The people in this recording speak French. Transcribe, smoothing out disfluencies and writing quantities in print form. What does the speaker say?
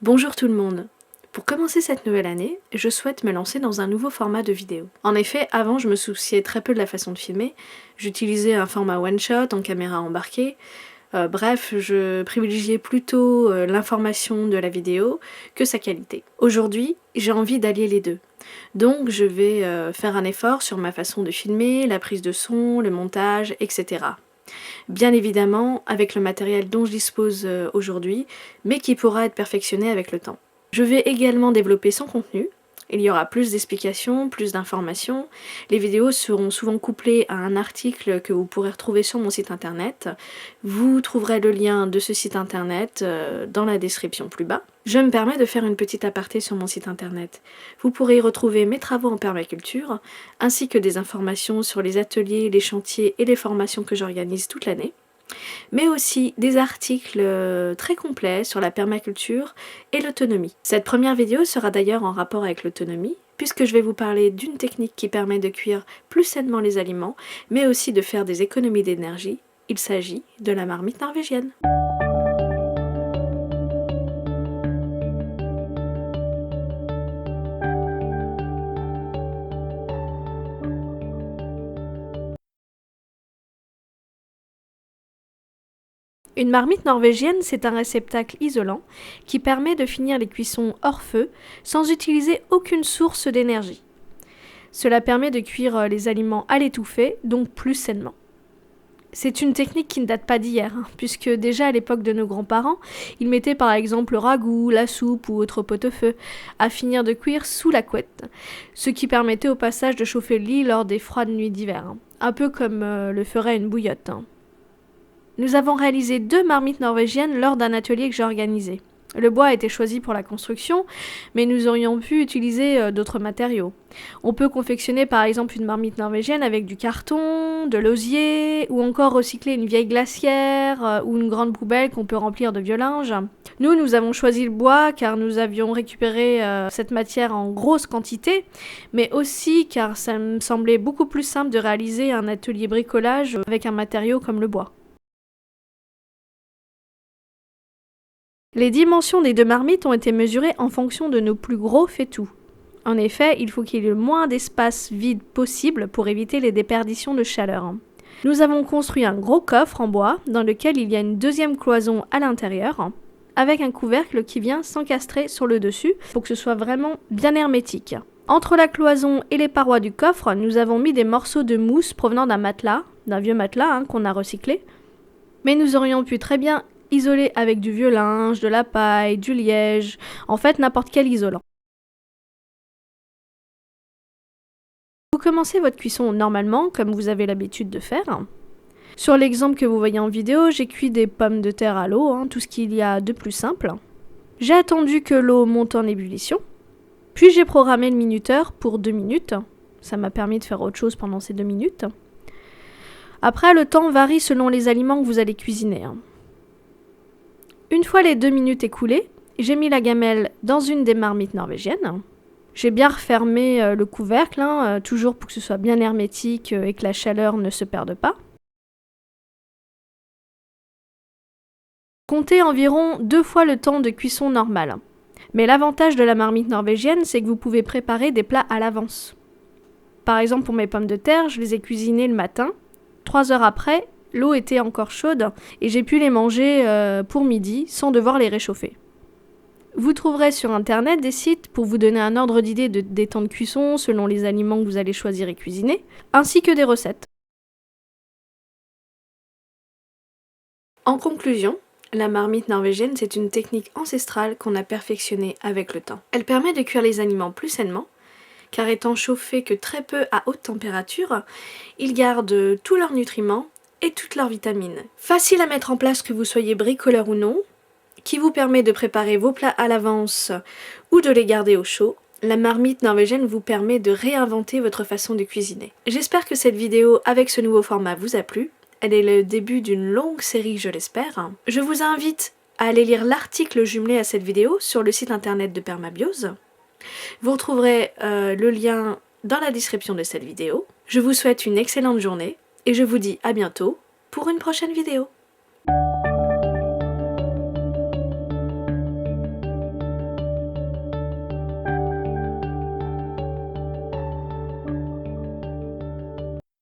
Bonjour tout le monde. Pour commencer cette nouvelle année, je souhaite me lancer dans un nouveau format de vidéo. En effet, avant je me souciais très peu de la façon de filmer, j'utilisais un format one-shot en caméra embarquée, bref, je privilégiais plutôt l'information de la vidéo que sa qualité. Aujourd'hui, j'ai envie d'allier les deux. Donc je vais faire un effort sur ma façon de filmer, la prise de son, le montage, etc. Bien évidemment avec le matériel dont je dispose aujourd'hui, mais qui pourra être perfectionné avec le temps. Je vais également développer son contenu. Il y aura plus d'explications, plus d'informations. Les vidéos seront souvent couplées à un article que vous pourrez retrouver sur mon site internet. Vous trouverez le lien de ce site internet dans la description plus bas. Je me permets de faire une petite aparté sur mon site internet. Vous pourrez y retrouver mes travaux en permaculture, ainsi que des informations sur les ateliers, les chantiers et les formations que j'organise toute l'année, mais aussi des articles très complets sur la permaculture et l'autonomie. Cette première vidéo sera d'ailleurs en rapport avec l'autonomie, puisque je vais vous parler d'une technique qui permet de cuire plus sainement les aliments, mais aussi de faire des économies d'énergie. Il s'agit de la marmite norvégienne. Une marmite norvégienne, c'est un réceptacle isolant qui permet de finir les cuissons hors feu sans utiliser aucune source d'énergie. Cela permet de cuire les aliments à l'étouffée, donc plus sainement. C'est une technique qui ne date pas d'hier, puisque déjà à l'époque de nos grands-parents, ils mettaient par exemple le ragoût, la soupe ou autre pot-au-feu à finir de cuire sous la couette, ce qui permettait au passage de chauffer le lit lors des froides nuits d'hiver, un peu comme le ferait une bouillotte. Nous avons réalisé 2 marmites norvégiennes lors d'un atelier que j'ai organisé. Le bois a été choisi pour la construction, mais nous aurions pu utiliser d'autres matériaux. On peut confectionner par exemple une marmite norvégienne avec du carton, de l'osier, ou encore recycler une vieille glacière ou une grande poubelle qu'on peut remplir de vieux linge. Nous avons choisi le bois car nous avions récupéré cette matière en grosse quantité, mais aussi car ça me semblait beaucoup plus simple de réaliser un atelier bricolage avec un matériau comme le bois. Les dimensions des 2 marmites ont été mesurées en fonction de nos plus gros faitous. En effet, il faut qu'il y ait le moins d'espace vide possible pour éviter les déperditions de chaleur. Nous avons construit un gros coffre en bois dans lequel il y a une deuxième cloison à l'intérieur, avec un couvercle qui vient s'encastrer sur le dessus pour que ce soit vraiment bien hermétique. Entre la cloison et les parois du coffre, nous avons mis des morceaux de mousse provenant d'un vieux matelas qu'on a recyclé. Mais nous aurions pu très bien isoler avec du vieux linge, de la paille, du liège, en fait n'importe quel isolant. Vous commencez votre cuisson normalement, comme vous avez l'habitude de faire. Sur l'exemple que vous voyez en vidéo, j'ai cuit des pommes de terre à l'eau, tout ce qu'il y a de plus simple. J'ai attendu que l'eau monte en ébullition, puis j'ai programmé le minuteur pour 2 minutes. Ça m'a permis de faire autre chose pendant ces 2 minutes. Après, le temps varie selon les aliments que vous allez cuisiner. Une fois les 2 minutes écoulées, j'ai mis la gamelle dans une des marmites norvégiennes. J'ai bien refermé le couvercle, toujours pour que ce soit bien hermétique et que la chaleur ne se perde pas. Comptez environ 2 fois le temps de cuisson normal. Mais l'avantage de la marmite norvégienne, c'est que vous pouvez préparer des plats à l'avance. Par exemple, pour mes pommes de terre, je les ai cuisinées le matin. 3 heures après, l'eau était encore chaude et j'ai pu les manger pour midi sans devoir les réchauffer. Vous trouverez sur internet des sites pour vous donner un ordre d'idée des temps de cuisson selon les aliments que vous allez choisir et cuisiner, ainsi que des recettes. En conclusion, la marmite norvégienne, c'est une technique ancestrale qu'on a perfectionnée avec le temps. Elle permet de cuire les aliments plus sainement, car étant chauffés que très peu à haute température, ils gardent tous leurs nutriments et toutes leurs vitamines. Facile à mettre en place que vous soyez bricoleur ou non, qui vous permet de préparer vos plats à l'avance ou de les garder au chaud. La marmite norvégienne vous permet de réinventer votre façon de cuisiner. J'espère que cette vidéo avec ce nouveau format vous a plu. Elle est le début d'une longue série, je l'espère. Je vous invite à aller lire l'article jumelé à cette vidéo sur le site internet de Permabiose. Vous retrouverez le lien dans la description de cette vidéo. Je vous souhaite une excellente journée et je vous dis à bientôt pour une prochaine vidéo.